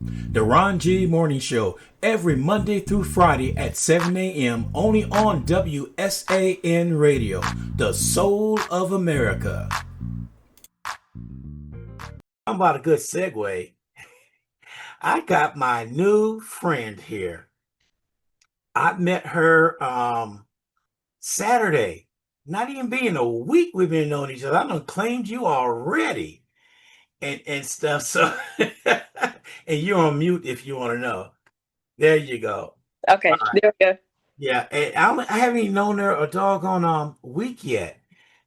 The Ron G Morning Show, every Monday through Friday at 7 a.m. only on WSAN Radio, the soul of America. I'm about a good segue. I got my new friend here. I met her Saturday. Not even being a week we've been knowing each other. I done claimed you already and stuff. So and you're on mute if you want to know. There you go. All Okay, right. there we go. Yeah, and I haven't even known her a doggone week yet.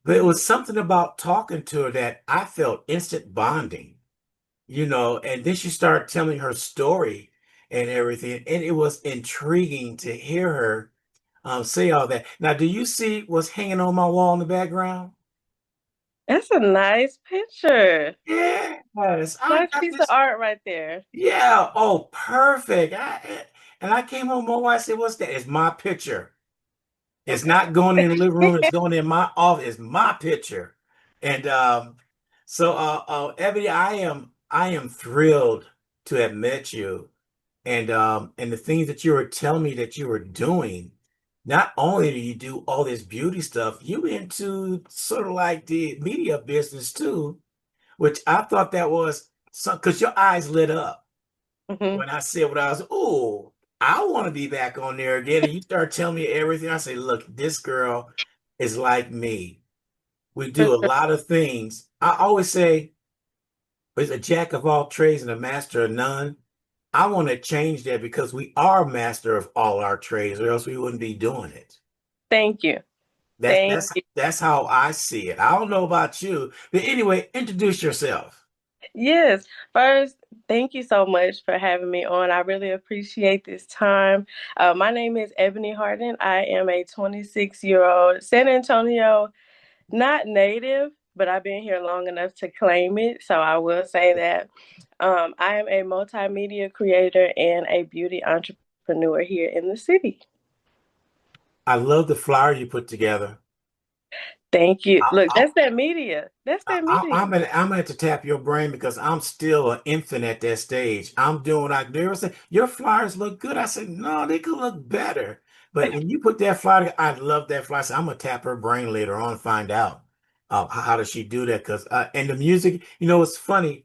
But it was something about talking to her that I felt instant bonding, and then she started telling her story and everything, and it was intriguing to hear her say all that. Now, do you see what's hanging on my wall in the background? That's a nice picture. Yes, I Nice got piece of this. art right there. Yeah, oh, perfect. And I came home, my wife said, "What's that?" It's my picture. It's Okay. not going in the living room. It's going in my office. It's my picture. And Ebony, I am thrilled to have met you. And the things that you were telling me that you were doing. Not only do you do all this beauty stuff, you into sort of like the media business too, which I thought that was some because your eyes lit up hmm when I said what I was. Oh, I want to be back on there again. And you start telling me everything. I say, look, this girl is like me. We do a lot of things. I always say, it's a jack of all trades and a master of none. I want to change that because we are master of all our trades, or else we wouldn't be doing it. Thank you. That's Thank that's you. that's how I see it. I don't know about you, but anyway, introduce yourself. Yes. First, thank you so much for having me on. I really appreciate this time. My name is Ebonie Hardin. I am a 26-year-old San Antonio, not native, but I've been here long enough to claim it. So I will say that. I am a multimedia creator and a beauty entrepreneur here in the city. I love the flyer you put together. Thank you. I, Look, I, that's that media. That's that media. I'm gonna have to tap your brain because I'm still an infant at that stage. I'm doing what I do. They were saying, your flyers look good. I said, no, they could look better. But when you put that flyer, I love that flyer. I said, I'm gonna tap her brain later on and find out how does she do that? Because and the music, it's funny.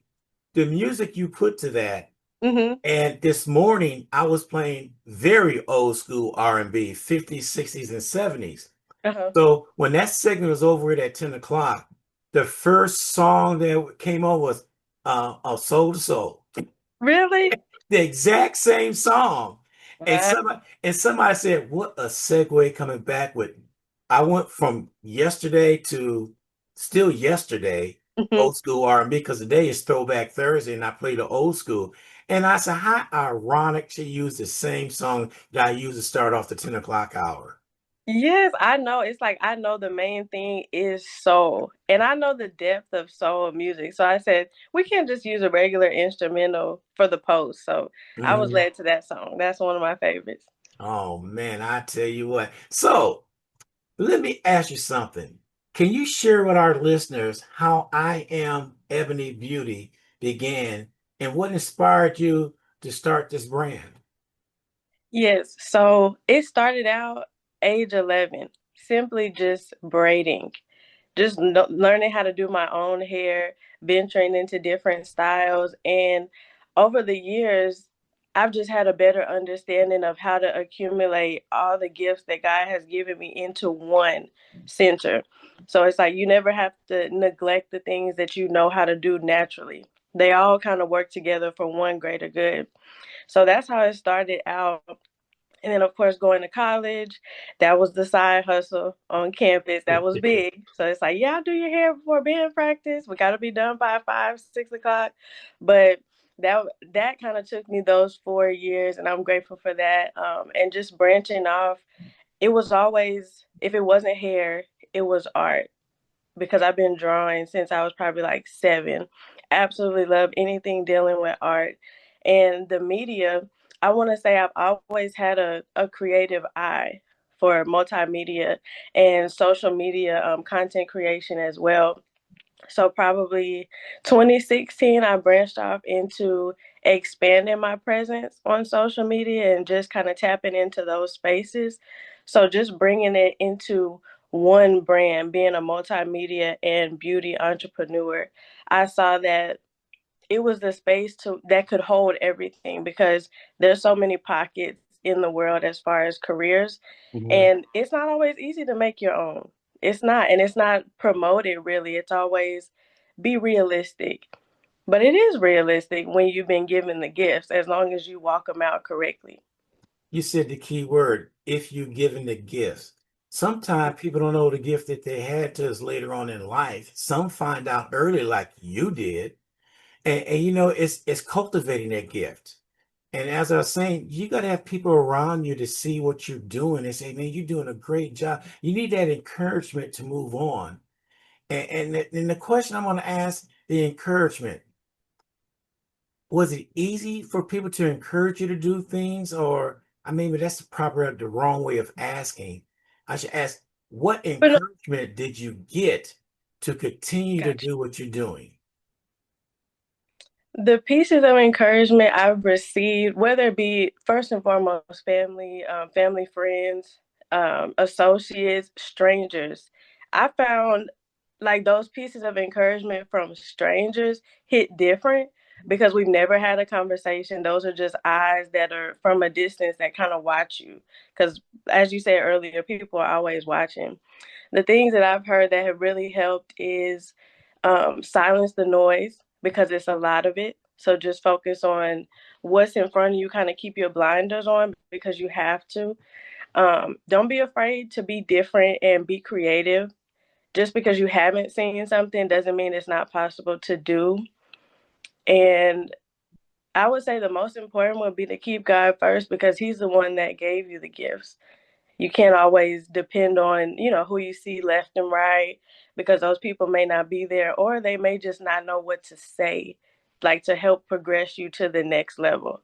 The music you put to that, hmm and this morning I was playing very old school R&B, 50s, 60s, and 70s. Uh-huh. So when that segment was over at 10 o'clock, the first song that came on was Soul to Soul. Really? The exact same song. And Wow. somebody said, what a segue coming back with. I went from yesterday to still yesterday, hmm old school R&B, because today is Throwback Thursday and I play the old school. And I said, how ironic she used the same song that I used to start off the 10 o'clock hour. Yes, I know. It's like I know the main thing is soul, and I know the depth of soul music. So I said we can't just use a regular instrumental for the post. So I was Mhm. led to that song. That's one of my favorites. Oh man, I tell you what. So let me ask you something. Can you share with our listeners how I Am Ebony Beauty began and what inspired you to start this brand? Yes. So it started out age 11, simply just braiding. Just learning how to do my own hair, venturing into different styles. And over the years, I've just had a better understanding of how to accumulate all the gifts that God has given me into one center. So it's like you never have to neglect the things that you know how to do naturally. They all kind of work together for one greater good. So that's how it started out. And then, of course, going to college, that was the side hustle on campus. That was big. So it's like, yeah, do your hair before band practice. We got to be done by 5, 6 o'clock. But that kind of took me those 4 years, and I'm grateful for that. And just branching off, it was always, if it wasn't hair, it was art because I've been drawing since I was probably like 7. Absolutely love anything dealing with art. And the media, I want to say I've always had a creative eye for multimedia and social media content creation as well. So probably 2016, I branched off into expanding my presence on social media and just kind of tapping into those spaces. So just bringing it into one brand, being a multimedia and beauty entrepreneur, I saw that it was the space to that could hold everything because there's so many pockets in the world as far as careers, Mhm. and it's not always easy to make your own. It's not, and it's not promoted really. It's always be realistic, but it is realistic when you've been given the gifts as long as you walk them out correctly. You said the key word, if you're given the gifts. Sometimes people don't know the gift that they had till us later on in life. Some find out early, like you did. And you know, it's cultivating that gift. And as I was saying, you got to have people around you to see what you're doing and say, man, you're doing a great job. You need that encouragement to move on. And the question I'm going to ask, the encouragement, was it easy for people to encourage you to do things? Or, I mean, but that's probably the wrong way of asking. I should ask, what But no, encouragement did you get to continue to gotcha. do what you're doing? The pieces of encouragement I've received, whether it be first and foremost family, family, friends, associates, strangers, I found like those pieces of encouragement from strangers hit different because we've never had a conversation. Those are just eyes that are from a distance that kind of watch you. Because as you said earlier, people are always watching. The things that I've heard that have really helped is silence the noise because it's a lot of it. So just focus on what's in front of you, kind of keep your blinders on because you have to. Don't be afraid to be different and be creative. Just because you haven't seen something doesn't mean it's not possible to do. And I would say the most important would be to keep God first because He's the one that gave you the gifts. You can't always depend on, who you see left and right because those people may not be there or they may just not know what to say, like to help progress you to the next level.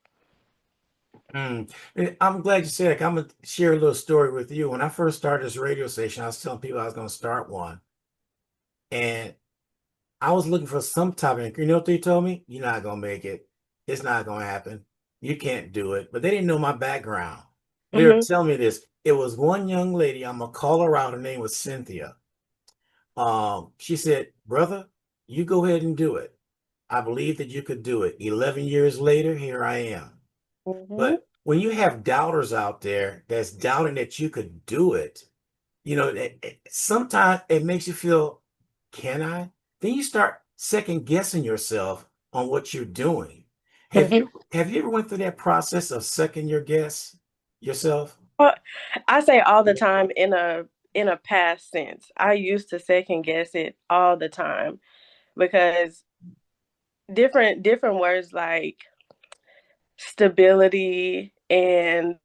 Mm. I'm glad you said it. I'm gonna share a little story with you. When I first started this radio station, I was telling people I was gonna start one, and I was looking for some type of, you know what they told me? You're not gonna make it. It's not gonna happen. You can't do it. But they didn't know my background. They were Hmm. telling me this. It was one young lady. I'm gonna call her out. Her name was Cynthia. She said, "Brother, you go ahead and do it. I believe that you could do it." 11 years later, here I am. Hmm. But when you have doubters out there that's doubting that you could do it, you know, sometimes it makes you feel, can I? Then you start second guessing yourself on what you're doing. Hmm. Have you ever went through that process of second your guess yourself? Well, I say all the time in a past sense. I used to second guess it all the time because different words like stability and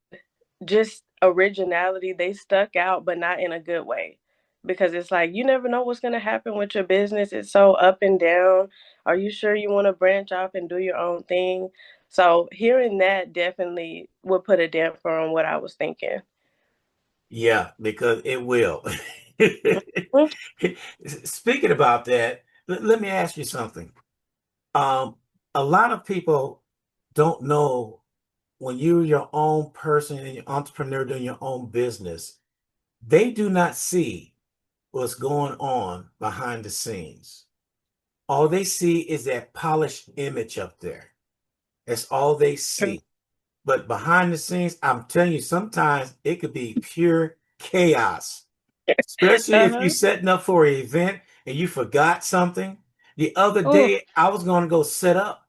just originality, they stuck out, but not in a good way. Because it's like you never know what's going to happen with your business. It's so up and down. Are you sure you want to branch off and do your own thing? So hearing that definitely would put a damper on what I was thinking. Yeah, because it will. Mhm. Speaking about that, let me ask you something. Um, a lot of people don't know when you're your own person and you're entrepreneur doing your own business, they do not see what's going on behind the scenes. All they see is that polished image up there. That's all they True. see. But behind the scenes, I'm telling you, sometimes it could be pure chaos, especially if you're Uh-huh. setting up for an event and you forgot something. The other Oh. day, I was going to go set up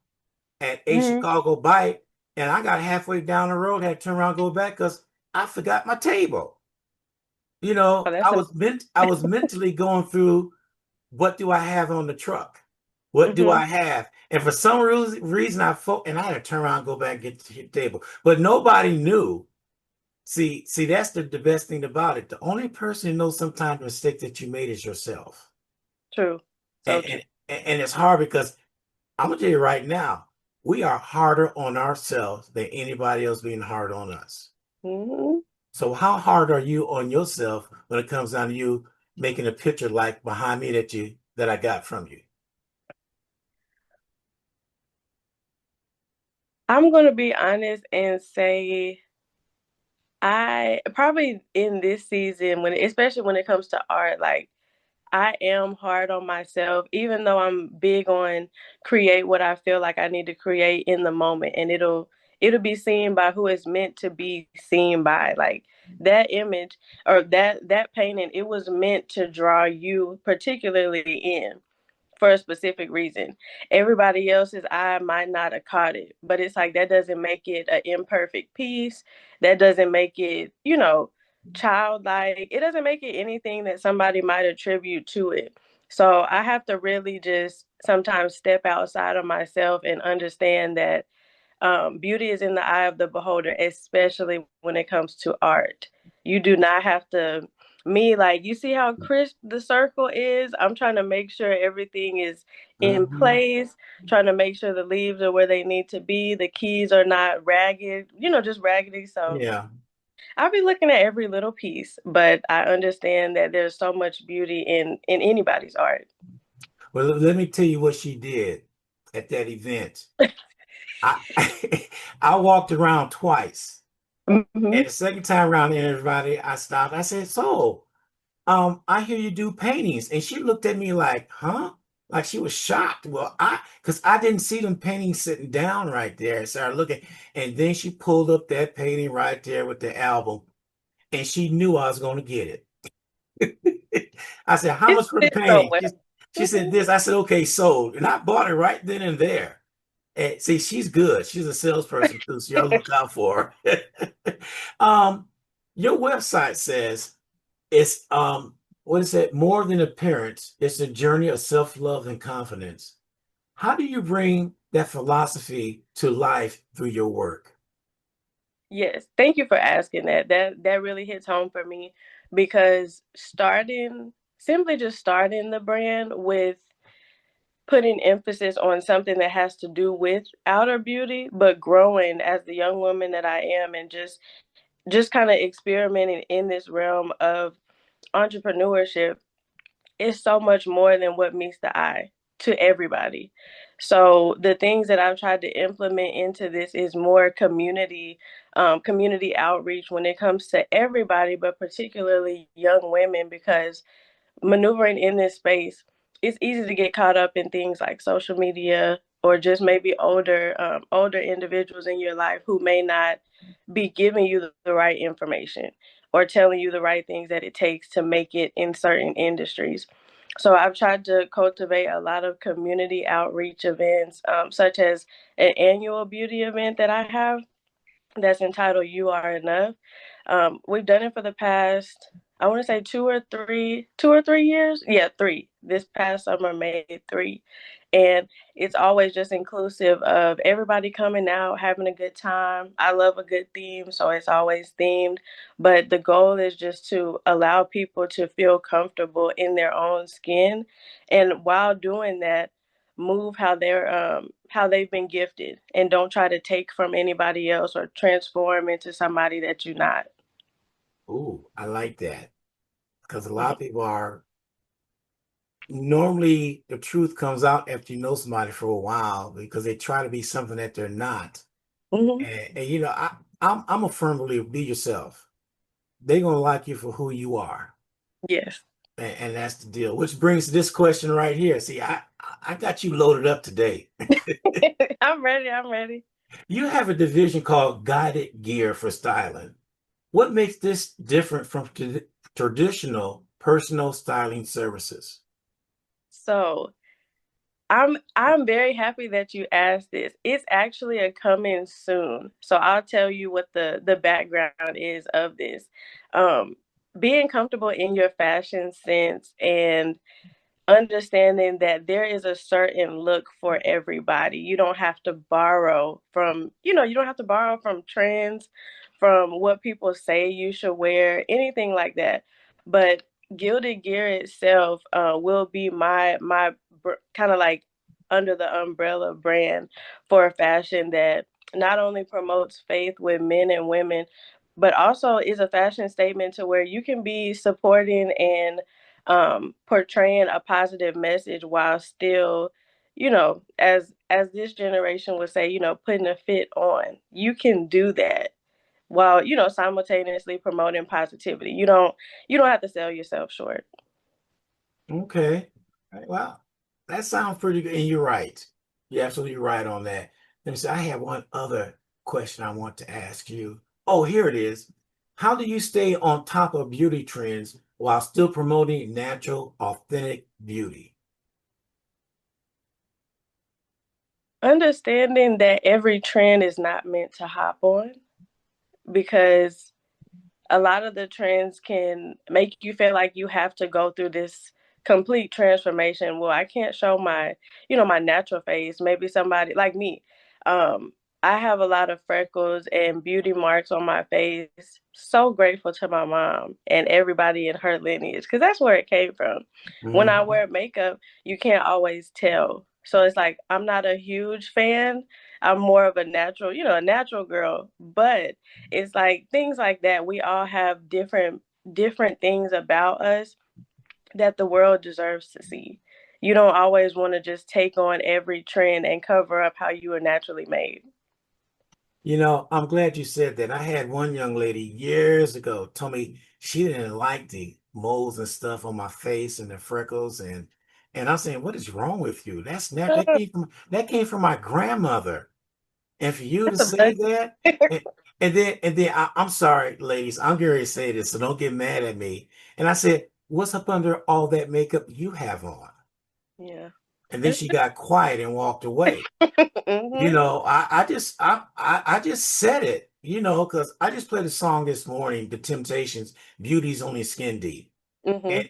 at a Hmm. Chicago Bite, and I got halfway down the road, had to turn around and go back because I forgot my table. You Oh, know, that's a. I was mentally going through, what do I have on the truck? What do Hmm. I have? And for some reason, and I had to turn around and go back and get to the table. But nobody knew. See, that's the best thing about it. The only person who knows sometimes the mistake that you made is yourself. True. So And true. and it's hard because I'm gonna tell you right now, we are harder on ourselves than anybody else being hard on us. Hmm. So how hard are you on yourself when it comes down to you making a picture like behind me that that I got from you? I'm going to be honest and say I probably in this season when especially when it comes to art, like I am hard on myself, even though I'm big on create what I feel like I need to create in the moment, and it'll be seen by who it's meant to be seen by. Like that image or that painting, it was meant to draw you particularly in for a specific reason. Everybody else's eye might not have caught it, but it's like that doesn't make it an imperfect piece. That doesn't make it, childlike. It doesn't make it anything that somebody might attribute to it. So I have to really just sometimes step outside of myself and understand that beauty is in the eye of the beholder, especially when it comes to art. You do not have to, me, like, you see how crisp the circle is? I'm trying to make sure everything is in Hmm. place, trying to make sure the leaves are where they need to be, the keys are not ragged, just raggedy. So Yeah. I'll be looking at every little piece, but I understand that there's so much beauty in anybody's art. Well, let me tell you what she did at that event. I I walked around twice. And Hmm. the second time around, everybody, I stopped. I said, "So, I hear you do paintings." And she looked at me like, "Huh?" Like she was shocked. Well, because I didn't see them paintings sitting down right there. I started looking, and then she pulled up that painting right there with the album, and she knew I was going to get it. I said, "How It much for the fits so painting?" well. She said this. I said, "Okay, sold." And I bought it right then and there. And see, she's good. She's a salesperson too, so y'all look out for her. Um, your website says it's what is it? More than appearance. It's a journey of self-love and confidence. How do you bring that philosophy to life through your work? Yes, thank you for asking that. That really hits home for me because simply just starting the brand with putting emphasis on something that has to do with outer beauty, but growing as the young woman that I am and just kind of experimenting in this realm of entrepreneurship is so much more than what meets the eye to everybody. So the things that I've tried to implement into this is more community outreach when it comes to everybody, but particularly young women, because maneuvering in this space, it's easy to get caught up in things like social media or just maybe older individuals in your life who may not be giving you the right information or telling you the right things that it takes to make it in certain industries. So I've tried to cultivate a lot of community outreach events, such as an annual beauty event that I have that's entitled "You Are Enough." We've done it for the past, I want to say 2 or 3 years. Yeah, three. This past summer made three, and it's always just inclusive of everybody coming out, having a good time. I love a good theme, so it's always themed. But the goal is just to allow people to feel comfortable in their own skin, and while doing that move how they've been gifted and don't try to take from anybody else or transform into somebody that you're not. Ooh, I like that because a lot Mhm. of people are normally the truth comes out after you know somebody for a while because they try to be something that they're not. Mhm. And you know, I'm a firm believer, be yourself. They're gonna like you for who you are. Yes. And that's the deal. Which brings this question right here. See, I got you loaded up today. I'm ready. I'm ready. You have a division called guided gear for styling. What makes this different from traditional personal styling services? So I'm very happy that you asked this. It's actually a coming soon. So I'll tell you what the background is of this. Um, Being comfortable in your fashion sense and understanding that there is a certain look for everybody. You don't have to borrow from, you don't have to borrow from trends, from what people say you should wear, anything like that. But Gilded Gear itself will be my kind of like under the umbrella brand for a fashion that not only promotes faith with men and women, but also is a fashion statement to where you can be supporting and portraying a positive message while still, as this generation would say, putting a fit on. You can do that while, simultaneously promoting positivity. You don't have to sell yourself short. Okay. Well, that sounds pretty good. And you're right. You're absolutely right on that. Let me see. I have one other question I want to ask you. Oh, here it is. How do you stay on top of beauty trends while still promoting natural, authentic beauty? Understanding that every trend is not meant to hop on, because a lot of the trends can make you feel like you have to go through this complete transformation. Well, I can't show my natural face. Maybe somebody like me. I have a lot of freckles and beauty marks on my face. So grateful to my mom and everybody in her lineage, because that's where it came from. When I Mhm. wear makeup, you can't always tell. So it's like I'm not a huge fan. I'm more of a natural, a natural girl, but it's like things like that. We all have different things about us that the world deserves to see. You don't always want to just take on every trend and cover up how you are naturally made. I'm glad you said that. I had one young lady years ago told me she didn't like the moles and stuff on my face and the freckles and I'm saying, what is wrong with you? That's not Oh, that came from my grandmother. And for you to that's a say blessing. that, and, and then I'm sorry, ladies, I'm going to say this, so don't get mad at me. And I said, what's up under all that makeup you have on? Yeah. And then It's she got quiet and walked away. hmm I just said it, because I just played a song this morning, The Temptations, Beauty's Only Skin Deep. hmm And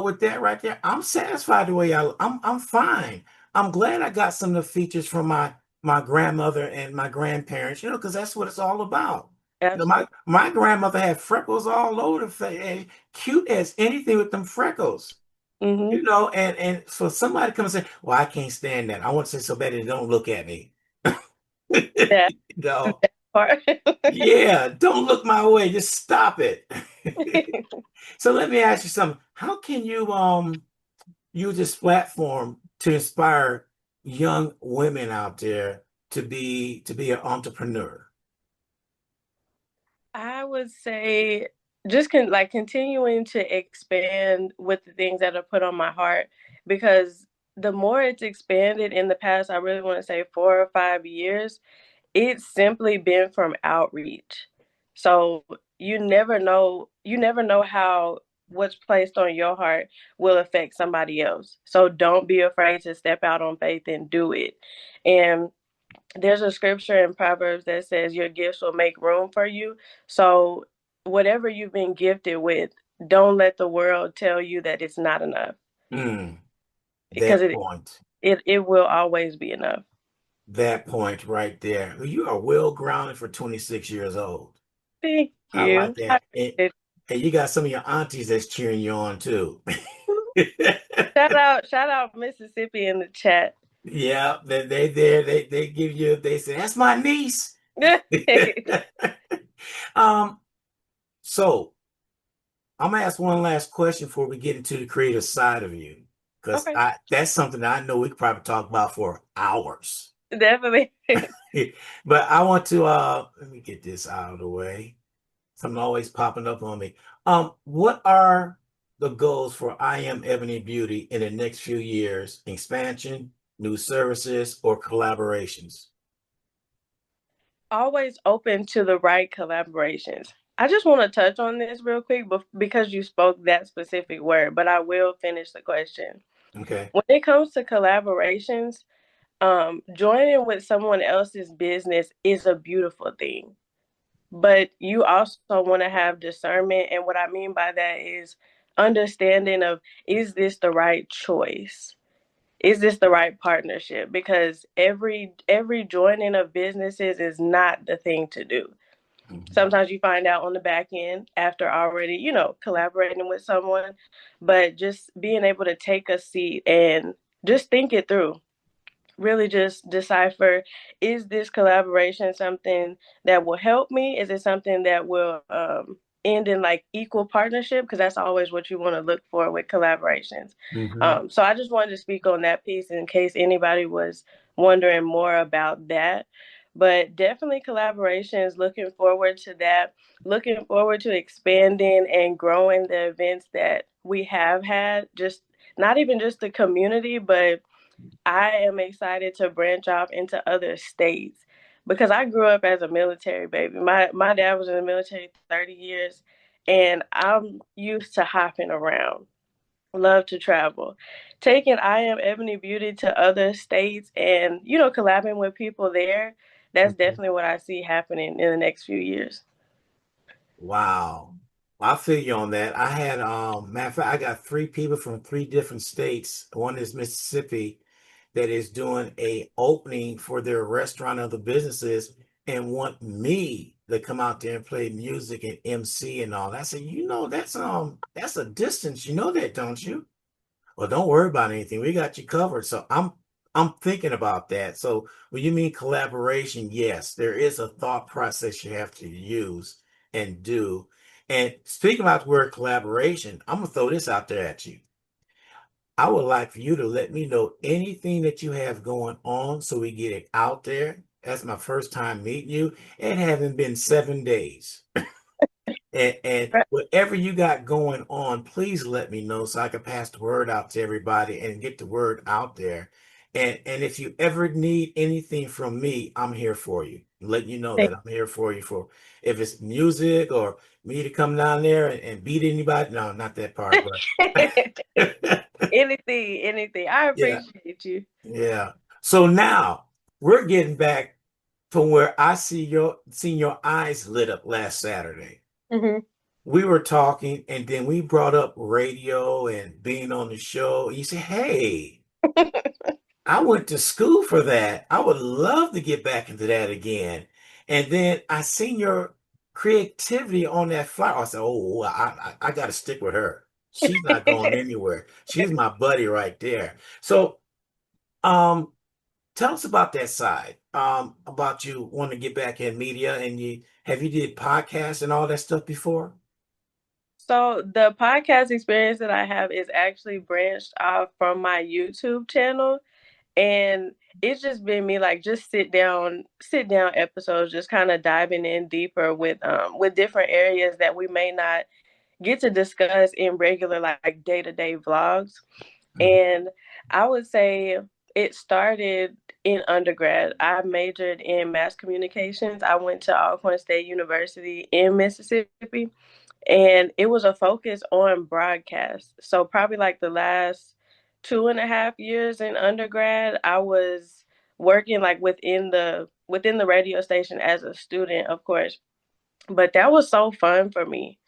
with that right there, I'm satisfied the way I'm fine. I'm glad I got some of the features from my grandmother and my grandparents, because that's what it's all about. Absolutely. My grandmother had freckles all over the face, and cute as anything with them freckles. hmm And for somebody to come and say, "Well, I can't stand that. I want to say so bad they don't look at me." That, No, that part. yeah, don't look my way. Just stop it. So let me ask you something. How can you use this platform to inspire young women out there to be an entrepreneur? I would say just continuing to expand with the things that are put on my heart, because the more it's expanded in the past, I really want to say 4 or 5 years, it's simply been from outreach. So you never know how what's placed on your heart will affect somebody else. So don't be afraid to step out on faith and do it. And there's a scripture in Proverbs that says your gifts will make room for you. So whatever you've been gifted with, don't let the world tell you that it's not enough, Mm, because that it point, it, it will always be enough. that point right there. You are well grounded for 26 years old. Thank I like you. I that. appreciate And you got some of your aunties that's cheering you on too. it. Shout out Mississippi in the chat. Yeah, they there. They give you. They say that's my niece. Um. So I'm gonna ask one last question before we get into the creative side of you, because Okay, I that's something that I know we could probably talk about for hours. definitely. But I want to let me get this out of the way. Something always popping up on me. What are the goals for I Am Ebony Beauty in the next few years? Expansion, new services, or collaborations? Always open to the right collaborations. I just want to touch on this real quick because you spoke that specific word, but I will finish the question. Okay. When it comes to collaborations, joining with someone else's business is a beautiful thing, but you also want to have discernment. And what I mean by that is understanding of, is this the right choice? Is this the right partnership? Because every joining of businesses is not the thing to do. Mhm. Sometimes you find out on the back end after already, collaborating with someone, but just being able to take a seat and just think it through. Really just decipher, is this collaboration something that will help me? Is it something that will end in like equal partnership, because that's always what you want to look for with collaborations. Hmm. So I just wanted to speak on that piece in case anybody was wondering more about that. But definitely collaborations, looking forward to that, looking forward to expanding and growing the events that we have had, just not even just the community, but I am excited to branch off into other states because I grew up as a military baby. My dad was in the military 30 years, and I'm used to hopping around. Love to travel. Taking I.AmEbonieBeauty to other states and, collabing with people there, that's definitely what I see happening in the next few years. Wow. I feel you on that. I had matter of fact, I got three people from three different states. One is Mississippi that is doing a opening for their restaurant and other businesses and want me to come out there and play music and MC and all. I said, that's a distance. You know that, don't you? Well, don't worry about anything. We got you covered. So I'm thinking about that. So when you mean collaboration, yes, there is a thought process you have to use and do. And speaking about the word collaboration, I'm gonna throw this out there at you. I would like for you to let me know anything that you have going on so we get it out there. That's my first time meeting you. It hasn't been 7 days. And whatever you got going on, please let me know so I can pass the word out to everybody and get the word out there. And if you ever need anything from me, I'm here for you. Let you know that I'm here for you for if it's music or me to come down there and beat anybody. No, not that part, but Anything. I yeah, appreciate you. yeah. So now we're getting back from where I seen your eyes lit up last Saturday. Hmm. We were talking and then we brought up radio and being on the show. You said, hey, I went to school for that. I would love to get back into that again. And then I seen your creativity on that flyer. I said, oh, well, I got to stick with her. She's not going anywhere. She's my buddy right there. So, um, tell us about that side. About you wanting to get back in media and you did podcasts and all that stuff before? So the podcast experience that I have is actually branched off from my YouTube channel, and it's just been me like just sit down episodes, just kind of diving in deeper with different areas that we may not get to discuss in regular like day-to-day vlogs. Mhm. And I would say it started in undergrad. I majored in mass communications. I went to Alcorn State University in Mississippi, and it was a focus on broadcast. So probably like the last 2.5 years in undergrad, I was working like within the radio station as a student, of course. But that was so fun for me.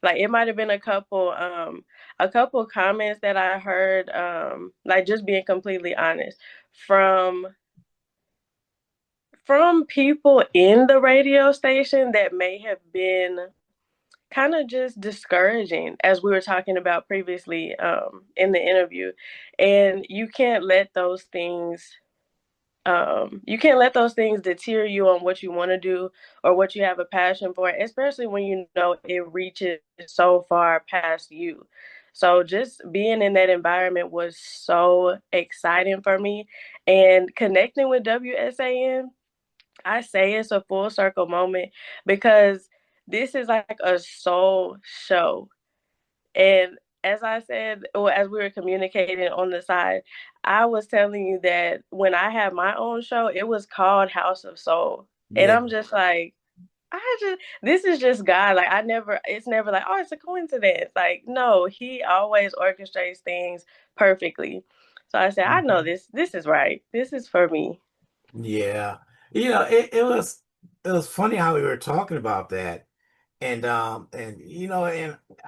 Like it might have been a couple comments that I heard, like just being completely honest, from from people in the radio station that may have been kind of just discouraging, as we were talking about previously in the interview. And you can't let those things deter you on what you want to do or what you have a passion for, especially when you know it reaches so far past you. So just being in that environment was so exciting for me, and connecting with WSAN, I say it's a full circle moment because this is like a soul show. And as I said, or as we were communicating on the side, I was telling you that when I had my own show, it was called House of Soul. And Yeah. I'm just like, this is just God. Like, it's never like, oh, it's a coincidence. Like, no, He always orchestrates things perfectly. So I said, I know Mhm. this is right. This is for me. Yeah. It was funny how we were talking about that. And I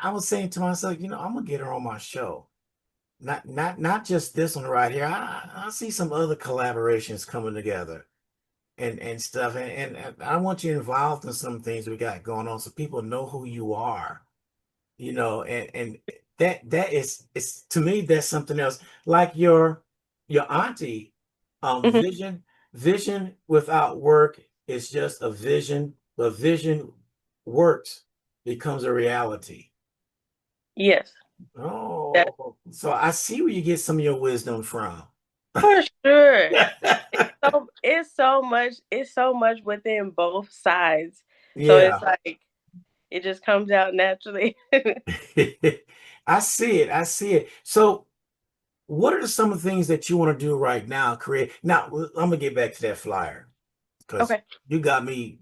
was saying to myself, I'm gonna get her on my show. Not just this one right here. I see some other collaborations coming together and stuff. And I want you involved in some things we got going on so people know who you are. And that is it's to me that's something else. Like your auntie, Mhm. vision without work is just a vision, but vision works becomes a reality. Yes, that Oh, so I see where you get some of your wisdom from. for sure. It's so much within both sides. So it's Yeah. like it just comes out naturally. I see it. I see it. So what are some of the things that you want to do right now? Create. Now, I'm gonna get back to that flyer because Okay. you got me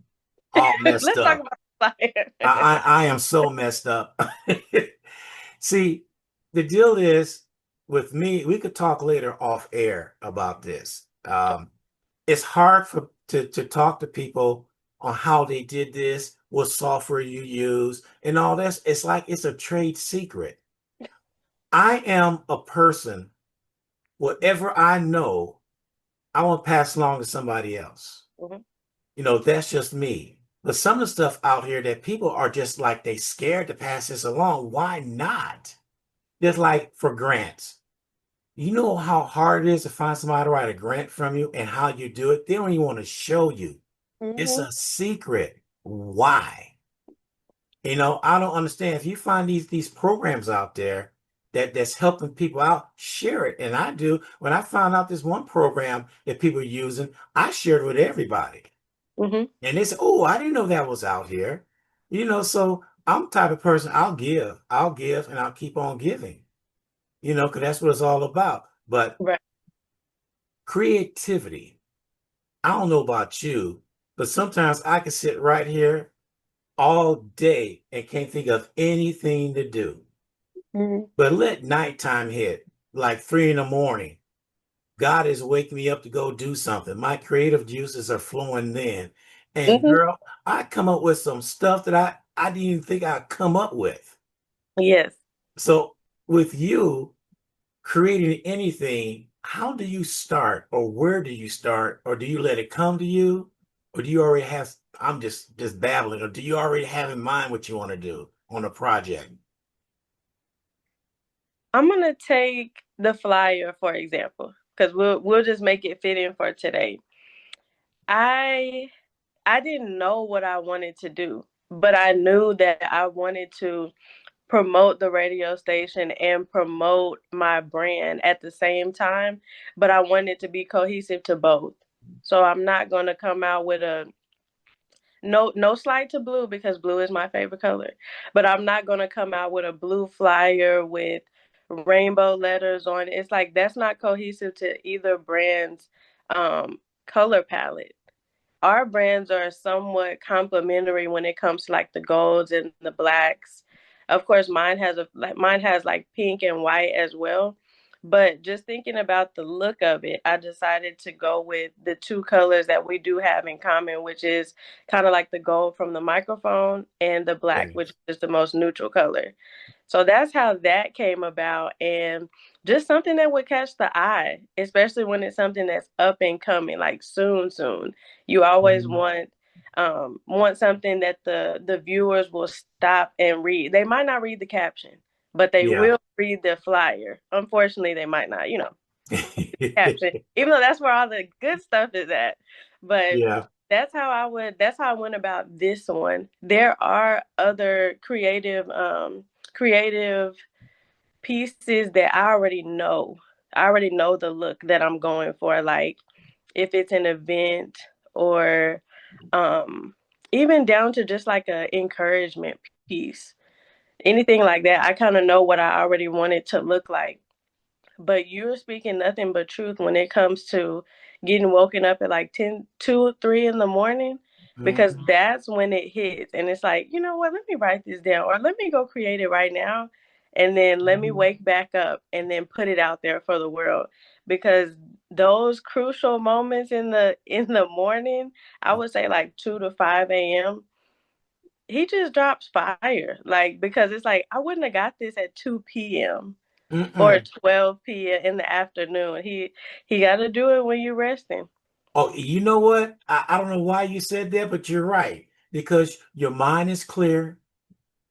all messed Let's talk up. about fire. I am so messed up. See, the deal is with me, we could talk later off air about this. It's hard to talk to people on how they did this, what software you use, and all this. It's like it's a trade secret. I am a person, whatever I know, I want to pass along to somebody else. Mhm. That's just me. But some of the stuff out here that people are just like they scared to pass this along. Why not? Just like for grants. You know how hard it is to find somebody to write a grant from you and how you do it? They don't even want to show you. It's Mhm. a secret. Why? I don't understand. If you find these programs out there that's helping people out, share it. And I do. When I found out this one program that people are using, I shared it with everybody. Mhm. And they said, "Oh, I didn't know that was out here." So I'm the type of person I'll give, and I'll keep on giving. Because that's what it's all about. But Right. creativity, I don't know about you, but sometimes I can sit right here all day and can't think of anything to do. Mhm. But let nighttime hit, like 3 in the morning. God is waking me up to go do something. My creative juices are flowing then. And Mhm. girl, I come up with some stuff that I didn't even think I'd come up with. Yes. So with you creating anything, how do you start or where do you start? Or do you let it come to you? Or do you already have, I'm just babbling, or do you already have in mind what you want to do on a project? I'm gonna take the flyer for example, because we'll just make it fit in for today. I I didn't know what I wanted to do, but I knew that I wanted to promote the radio station and promote my brand at the same time, but I wanted to be cohesive to both. So I'm not going to come out with a no slide to blue because blue is my favorite color, but I'm not going to come out with a blue flyer with rainbow letters on it. It's like that's not cohesive to either brand's um color palette. Our brands are somewhat complementary when it comes to like the golds and the blacks. Of course, mine has like pink and white as well. But just thinking about the look of it, I decided to go with the two colors that we do have in common, which is kind of like the gold from the microphone and the black, which Yes. is the most neutral color. So that's how that came about. And just something that would catch the eye, especially when it's something that's up and coming, like soon, soon. You always Mhm. want something that the viewers will stop and read. They might not read the caption, but they Yeah. will read the flyer. Unfortunately, they might not, caption, even though that's where all the good stuff is at. But Yeah. that's how I went about this one. There are other creative pieces that I already know. I already know the look that I'm going for. Like if it's an event or um even down to just like a encouragement piece. Anything like that, I kind of know what I already want it to look like. But you're speaking nothing but truth when it comes to getting woken up at like 10, 2, 3 in the morning, because Mhm. that's when it hits. And it's like, you know what, let me write this down or let me go create it right now. And then let me Mhm. wake back up and then put it out there for the world. Because those crucial moments in the morning, I would say like 2 to 5 a.m., he just drops fire. Like, because it's like, I wouldn't have got this at 2 p.m or Mm-mm. 12 p.m. in the afternoon. He got to do it when you're resting. Oh, you know what? I don't know why you said that, but you're right. Because your mind is clear,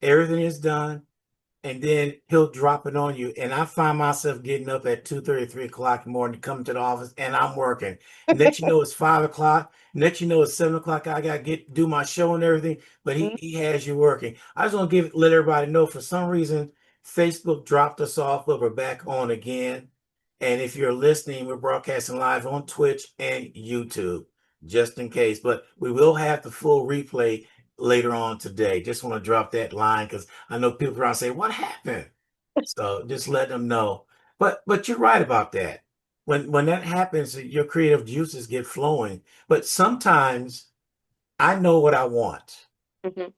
everything is done, and then he'll drop it on you. And I find myself getting up at 2:30, 3 o'clock in the morning, coming to the office, and I'm working. Next, it's 5 o'clock, Next, you know, it's 7 o'clock. I gotta get do my show and everything, but he Mhm. he has you working. I just want to let everybody know for some reason Facebook dropped us off, but we're back on again. And if you're listening, we're broadcasting live on Twitch and YouTube, just in case. But we will have the full replay later on today. Just want to drop that line because I know people around say, "What happened?" So just let them know. But you're right about that. When that happens, your creative juices get flowing. But sometimes I know what I want. Mhm.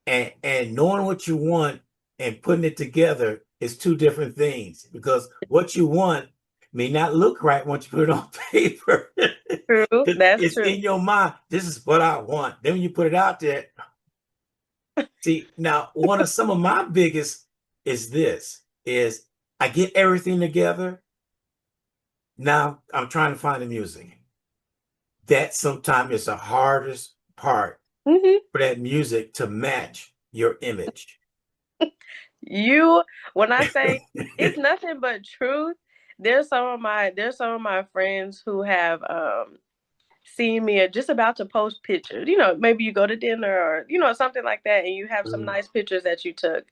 And knowing what you want and putting it together is two different things because what you want may not look right once you put it on paper. True. 'Cause That's it's true. in your mind. This is what I want. Then when you put it out there, see, now one of some of my biggest is this is I get everything together. Now I'm trying to find the music. That sometimes is the hardest part Hmm. for that music to match your image. You, when I say it's nothing but truth, there's some of my friends who have seen me just about to post pictures. Maybe you go to dinner or something like that, and you have some Mm, nice pictures that you took.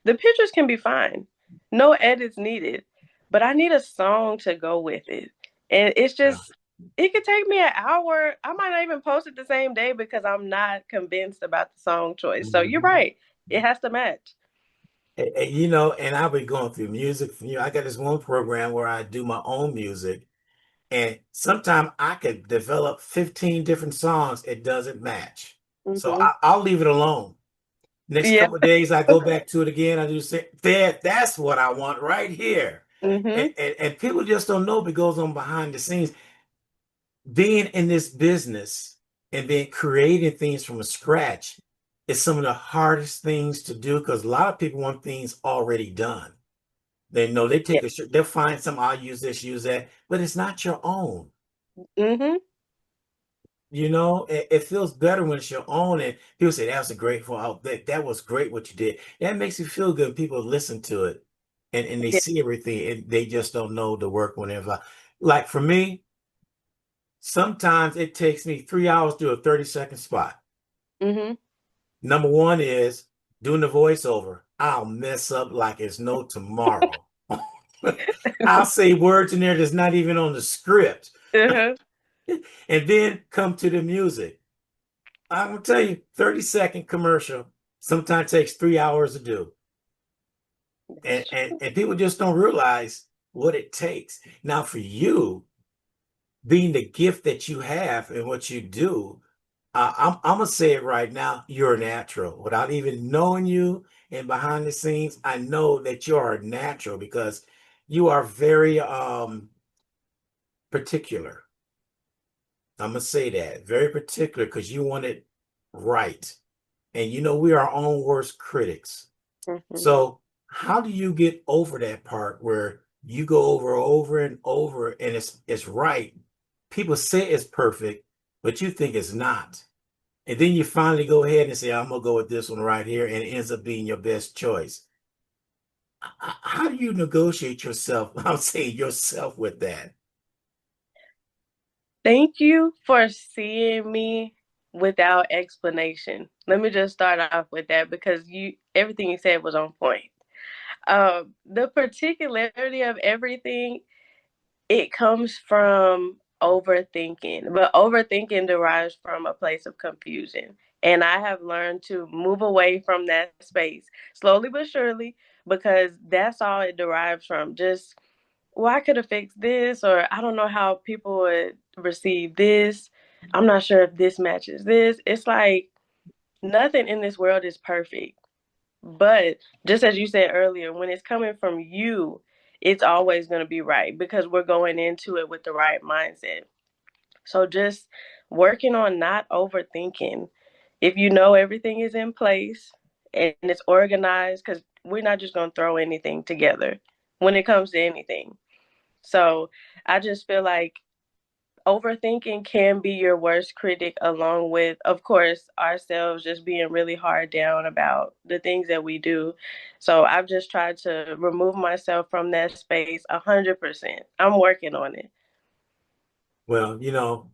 The pictures can be fine, no edits needed, but I need a song to go with it, and it's yeah. just. It could take me an hour. I might not even post it the same day because I'm not convinced about the song choice. So you're Mhm. right. It has to match. And I've been going through music. I got this one program where I do my own music, and sometimes I could develop 15 different songs. It doesn't match. So Hmm. I'll leave it alone. Next Yeah. couple of days, I go back to it again. I do say, that's what I want right here. Hmm. And people just don't know what goes on behind the scenes. Being in this business and being creating things from scratch is some of the hardest things to do because a lot of people want things already done. They know they Yeah. take they'll find some, I'll use this, use that, but it's not your own. Hmm. It feels better when it's your own. And people say, that was a great for that was great what you did. That makes you feel good. People listen to it and they Yeah. see everything and they just don't know the work whenever. Like for me, sometimes it takes me 3 hours to do a 30-second spot. Hmm. Number one is doing the voiceover. I'll mess up like it's no tomorrow. I'll say words in there that's not even on the script. Uh-huh. And then come to the music. I'm gonna tell you, 30-second commercial sometimes takes 3 hours to do. That's And people just don't realize what it takes. Now, for you, being the gift that you have and what you do, I'm gonna say it right now, you're natural. Without even knowing you and behind the scenes, I know that you are natural because you are very particular. I'm gonna say that, very particular because you want it right. And we are our own worst critics. true. Hmm. So how do you get over that part where you go over and over and it's right? People say it's perfect, but you think it's not. And then you finally go ahead and say, I'm gonna go with this one right here, and it ends up being your best choice. How do you negotiate yourself? I'm saying yourself with that. Thank you for seeing me without explanation. Let me just start off with that because everything you said was on point. The particularity of everything, it comes from overthinking, but overthinking derives from a place of confusion. And I have learned to move away from that space slowly but surely because that's all it derives from. Just, well, I could have fixed this, or I don't know how people would receive this. I'm not sure if this matches this. It's like nothing in this world is perfect. But just as you said earlier, when it's coming from you, it's always going to be right because we're going into it with the right mindset. So just working on not overthinking. If you know everything is in place and it's organized, because we're not just going to throw anything together when it comes to anything. So I just feel like overthinking can be your worst critic, along with, of course, ourselves just being really hard down about the things that we do. So I've just tried to remove myself from that space 100%. I'm working on it. Well,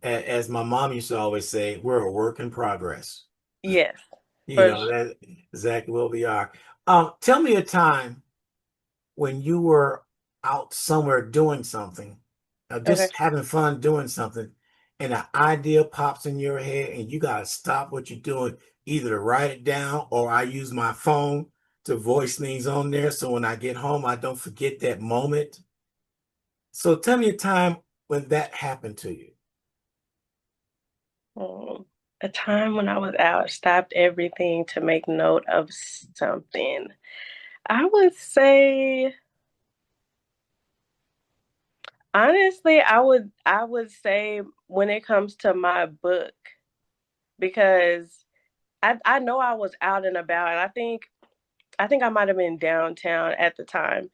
as my mom used to always say, we're a work in progress. Yes, for sure. That exactly what we are. Tell me a time when you were out somewhere doing something, Okay. just having fun doing something, and an idea pops in your head, and you got to stop what you're doing, either to write it down or I use my phone to voice things on there. So when I get home, I don't forget that moment. So tell me a time when that happened to you. Um, a time when I was out, stopped everything to make note of something. I would say, honestly, I would say when it comes to my book, because I know I was out and about, and I think I might have been downtown at the time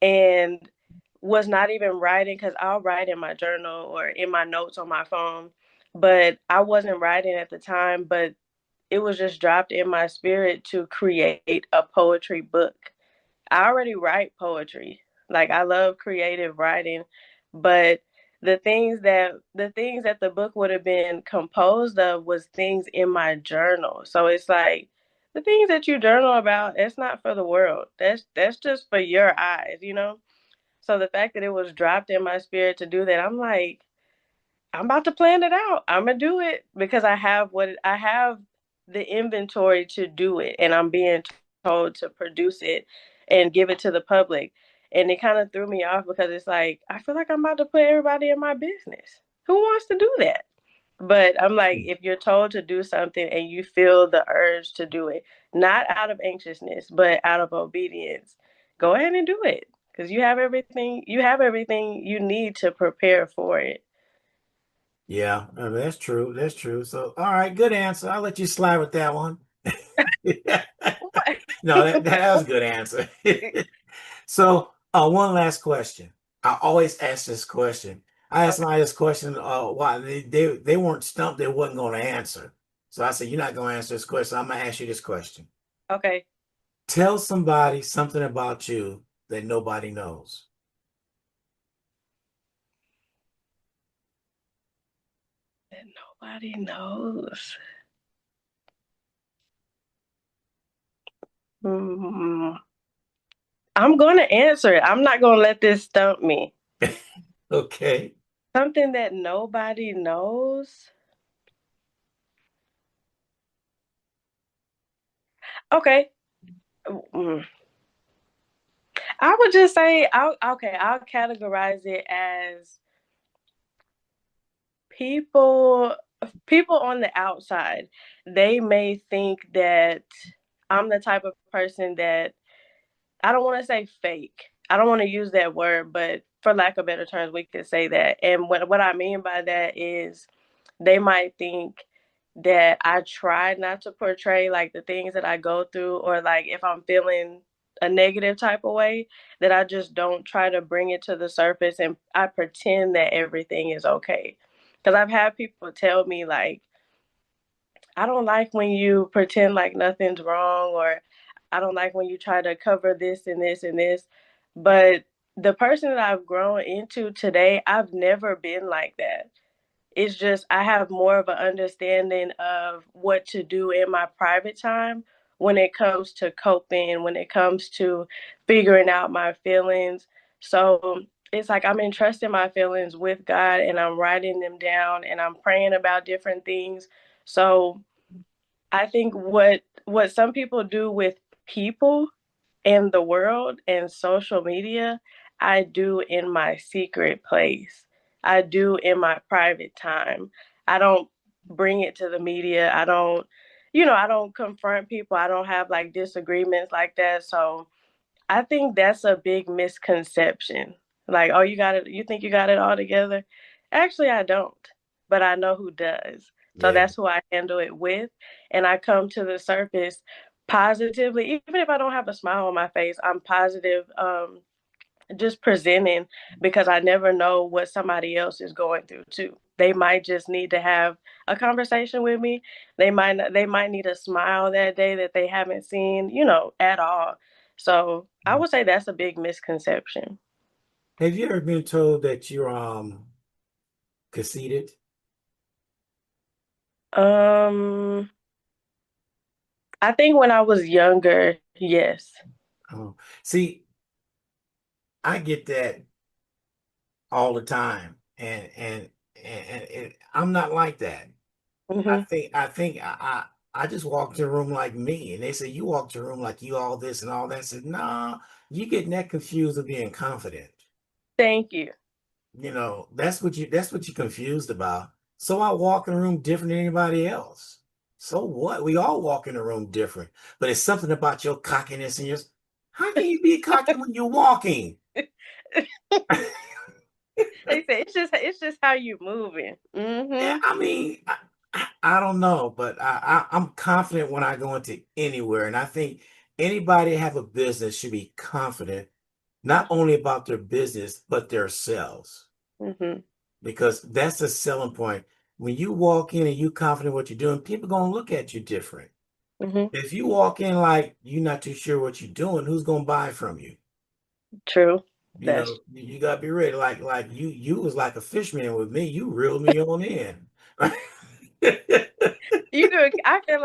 and was not even writing because I'll write in my journal or in my notes on my phone, but I wasn't writing at the time, but it was just dropped in my spirit to create a poetry book. I already write poetry. Like I love creative writing, but the things that the book would have been composed of was things in my journal. So it's like the things that you journal about, it's not for the world. That's just for your eyes. So the fact that it was dropped in my spirit to do that, I'm like, I'm about to plan it out. I'm gonna do it because I have the inventory to do it, and I'm being told to produce it and give it to the public. And it kind of threw me off because it's like I feel like I'm about to put everybody in my business. Who wants to do that? But I'm like, if you're told to do something and you feel the urge to do it, not out of anxiousness, but out of obedience, go ahead and do it because you have everything. You have everything you need to prepare for it. Yeah, I mean, that's true. That's true. So, all right, good answer. I'll let you slide with that one. No, that was a good answer. So, one last question. I always ask this question. I asked Okay. my this question, why they weren't stumped, they wasn't going to answer. So I said, you're not going to answer this question. I'm going to ask you this question. Okay. Tell somebody something about you that nobody knows. That nobody knows. Hmm. I'm going to answer it. I'm not going to let this stump me. Okay. Something that nobody knows. Okay. Mm. I would just say, I'll categorize it as people, people on the outside. They may think that I'm the type of person that I don't want to say fake. I don't want to use that word, but for lack of better terms, we could say that. And what I mean by that is they might think that I try not to portray like the things that I go through, or like if I'm feeling a negative type of way, that I just don't try to bring it to the surface and I pretend that everything is okay. Because I've had people tell me like, I don't like when you pretend like nothing's wrong, or I don't like when you try to cover this and this and this. But the person that I've grown into today, I've never been like that. It's just I have more of an understanding of what to do in my private time when it comes to coping, when it comes to figuring out my feelings. So it's like I'm entrusting my feelings with God and I'm writing them down and I'm praying about different things. So I think what some people do with people in the world and social media, I do in my secret place. I do in my private time. I don't bring it to the media. I don't confront people. I don't have like disagreements like that. So I think that's a big misconception. Like, oh, you think you got it all together? Actually, I don't, but I know who does. So Yeah. that's who I handle it with. And I come to the surface positively. Even if I don't have a smile on my face, I'm positive, just presenting because I never know what somebody else is going through too. They might just need to have a conversation with me. They might need a smile that day that they haven't seen, at all. So I would say that's a big misconception. Have you ever been told that conceited? Um, I think when I was younger, yes. Oh, see, I get that all the time, and I'm not like that. Hmm. I just walk to the room like me, and they say you walk to the room like you all this and all that. I said, nah, you getting that confused with being confident. Thank you. That's what you're confused about. So I walk in the room different than anybody else. So what? We all walk in the room different, but it's something about your cockiness and your. How can you be cocky when you're walking? They say it's just how you moving. Yeah, Hmm. I mean, I don't know, but I'm confident when I go into anywhere, and I think anybody have a business should be confident not only about their business but their selves, Hmm. because that's the selling point. When you walk in and you confident what you're doing, people gonna look at you different. Hmm. If you walk in like you're not too sure what you're doing, who's gonna buy from you? True. You That's know, you gotta be ready. Like you was like a fishman with me. You reeled me on in. you do. I feel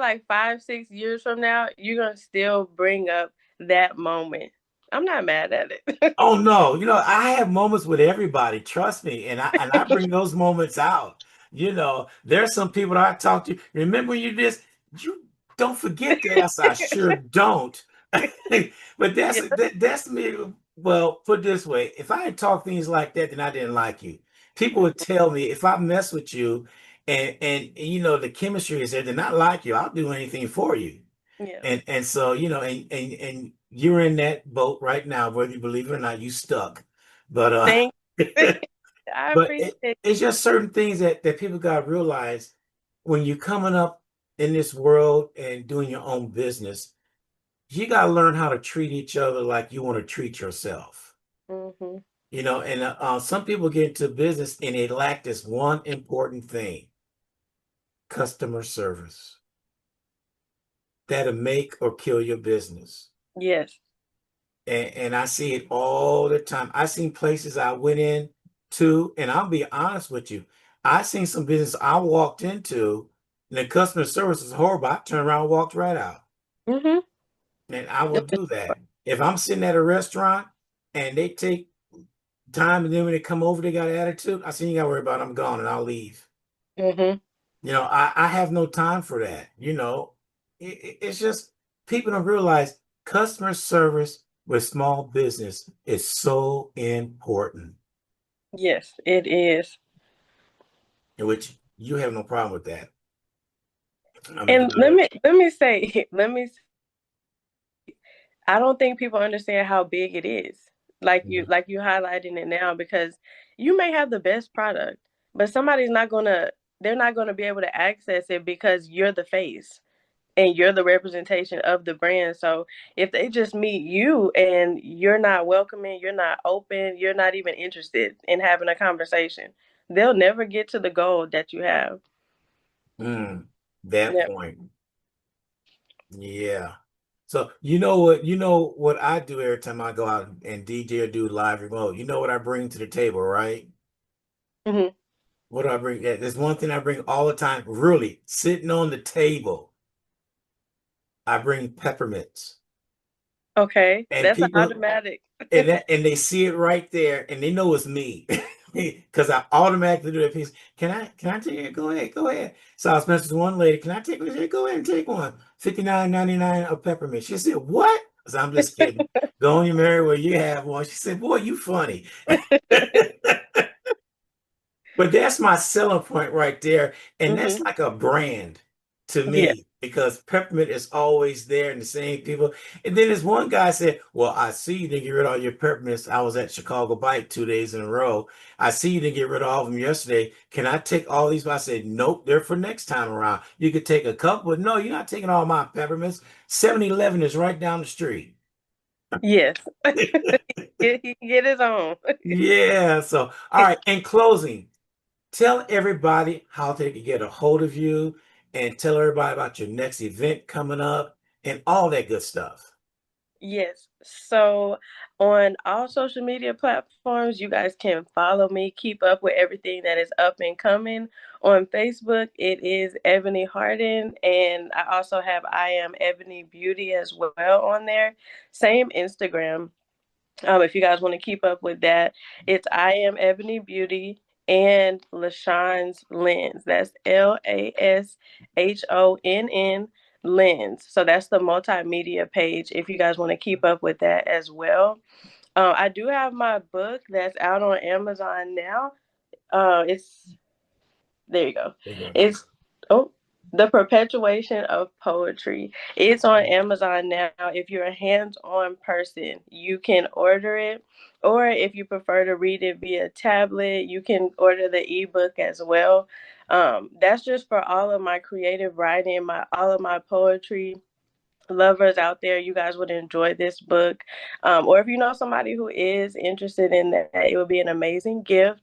like 5, 6 years from now, you're gonna still bring up that moment. I'm not mad at it. Oh no, I have moments with everybody, trust me, and I bring those moments out. There's some people that I talk to. Remember you this, you don't forget that. I sure don't. But Yeah. that's me. Well, put it this way, if I had talked things like that, then I didn't like you. People would tell me if I mess with you and the chemistry is there, then I like you. I'll do anything for you. Yeah. And so, and you're in that boat right now, whether you believe it or not, you stuck. But Thank. I but appreciate. it's just certain things that people got to realize when you're coming up in this world and doing your own business, you got to learn how to treat each other like you want to treat yourself. Hmm. And some people get into business and they lack this one important thing: customer service. That'll make or kill your business. Yes. And I see it all the time. I seen places I went in to, and I'll be honest with you. I seen some business I walked into, and the customer service was horrible. I turned around and walked right out. Hmm. And I will do that. If I'm sitting at a restaurant and they take time and then when they come over, they got attitude, I say, you gotta worry about it. I'm gone and I'll leave. Hmm. I have no time for that. It's just people don't realize customer service with small business is so important, Yes, it is. in which you have no problem with that. I mean, And let me say, I don't think people understand how big it is. Like you highlighting it now because you may have the best product, but they're not gonna be able to access it because you're the face and you're the representation of the brand. So if they just meet you and you're not welcoming, you're not open, you're not even interested in having a conversation, they'll never get to the goal that you have. that Yeah. point. Yeah. So you know what I do every time I go out and DJ or do live remote. You know what I bring to the table, right? Hmm. What do I bring? Yeah, there's one thing I bring all the time, really, sitting on the table. I bring peppermints. Okay, And that's an people automatic. and they see it right there and they know it's me because I automatically do that piece. Can I take it? Go ahead, go ahead. So I was messaging one lady, can I take one? She said, go ahead and take one. 59.99 a peppermint. She said, what? So I'm just kidding. Go on your merry way, you have one. She said, boy, you funny. But that's my selling point right there. And Hmm. that's like a brand to Yeah. me because peppermint is always there and the same people. And then this one guy said, well, I see you didn't get rid of all your peppermints. I was at Chicago Bike 2 days in a row. I see you didn't get rid of all of them yesterday. Can I take all these? I said, nope, they're for next time around. You could take a couple, but no, you're not taking all my peppermints. 7-Eleven is right down the street. Yes. He can get his own. Yeah. So, all right. In closing, tell everybody how they can get a hold of you and tell everybody about your next event coming up and all that good stuff. Yes. So on all social media platforms, you guys can follow me, keep up with everything that is up and coming. On Facebook, it is Ebonie Hardin, and I also have I.AmEbonieBeauty as well on there. Same Instagram. If you guys want to keep up with that, it's I.AmEbonieBeauty and LaShann's Lens. That's LASHONN Lens. So that's the multimedia page if you guys want to keep up with that as well. I do have my book that's out on Amazon now. It's there you go. There you go. It's oh The Perpetuation of Poetry. It's on Amazon now. If you're a hands-on person, you can order it. Or if you prefer to read it via tablet, you can order the ebook as well. That's just for all of my creative writing, all of my poetry lovers out there. You guys would enjoy this book. Or if you know somebody who is interested in that, it would be an amazing gift.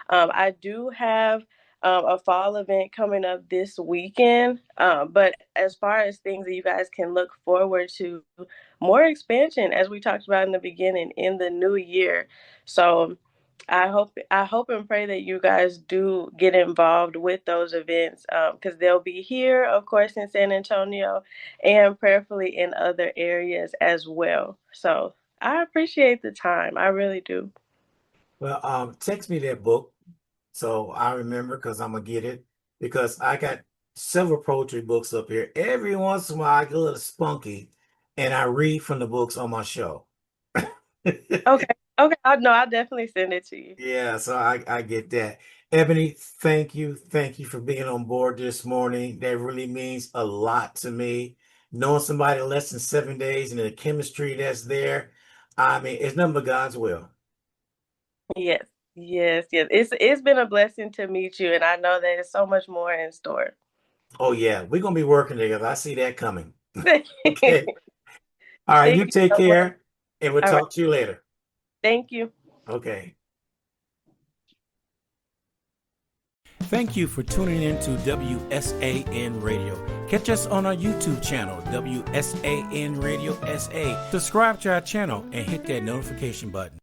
I do have a fall event coming up this weekend. But as far as things that you guys can look forward to, more expansion, as we talked about in the beginning, in the new year. So I hope and pray that you guys do get involved with those events, because they'll be here, of course, in San Antonio, and prayerfully in other areas as well. So I appreciate the time. I really do. Well, text me that book so I remember because I'm gonna get it because I got several poetry books up here. Every once in a while, I get a little spunky and I read from the books on my show. Okay. Okay. I'll definitely send it to you. Yeah, so I get that. Ebonie, thank you. Thank you for being on board this morning. That really means a lot to me. Knowing somebody less than 7 days and the chemistry that's there, I mean, it's nothing but God's will. Yes. Yes. Yes. It's been a blessing to meet you, and I know that there's so much more in store. Oh yeah, we're gonna be working together. I see that coming. Thank Okay. All right, you you take so much. care and we'll All right. talk to you later. Thank you. Okay. Thank you for tuning in to WSAN Radio. Catch us on our YouTube channel, WSAN Radio SA. Subscribe to our channel and hit that notification button.